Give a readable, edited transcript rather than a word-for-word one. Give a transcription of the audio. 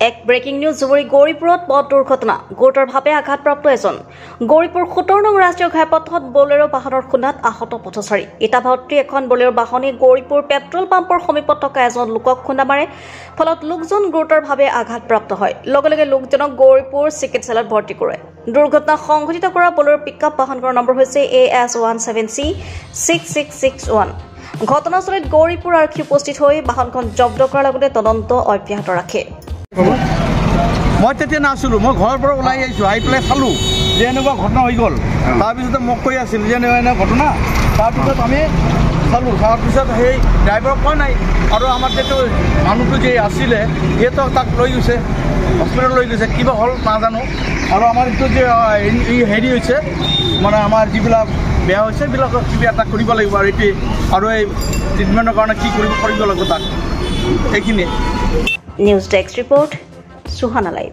এক breaking news জুবুৰী গৌৰীপুৰত পথ দুৰ্ঘটনা গুৰুতৰভাৱে আঘাতপ্ৰাপ্ত এজন গৌৰীপুৰ 17 নং ৰাষ্ট্ৰীয় ঘাইপথত বলেৰো বাহনৰ খুন্দাত আহত পথচাৰী ইটাভাতী এখন বলেৰো বাহনে গৌৰীপুৰ পেট্ৰল পাম্পৰ সমীপত থকা এজন লোকক খুন্দা মাৰে ফলত লোকজন গুৰুতৰভাৱে আঘাতপ্ৰাপ্ত হয় লগে লগে লোকজনক গৌৰীপুৰ চিকিৎসালয়ত ভৰ্তি কৰে দুৰ্ঘটনা সংঘটিত কৰা বলেৰো পিকআপ বাহনৰ নম্বৰ হৈছে AS17C 6661 ঘটনাস্থলীত গৌৰীপুৰ আৰক্ষী উপস্থিত হৈ বাহনখন জব্দ কৰাৰ লগতে তদন্ত অব্যাহত ৰাখে মই তেতিয়া নাছিলো মই ঘৰৰ পৰা ওলাই আহিছো আহি পেলাই চালো যে এনেকুৱা ঘটনা হৈ গ'ল তাৰপিছতে মোক কৈ আছিল যে এনে ঘটনা তাৰপিছত আমি চালো তাৰপিছত সেই ড্ৰাইভাৰক কোৱা নাই আৰু আমাৰ যিটো মানুহটো যে আছিলে সিহঁতো তাক লৈ গৈছে হস্পিটেল লৈ গৈছে কিবা হ'ল নাজানো আৰু আমাৰ এইটো যে হেৰি হৈছে মানে আমাৰ যিবিলাক বেয়া হৈছে এইবিলাকক কিবা এটা কৰিব লাগিব আৰু এইটোৱে আৰু এই ট্ৰিটমেণ্টৰ কাৰণে কি কৰিব লাগিব তাক এইখিনি news desk report Suhana live.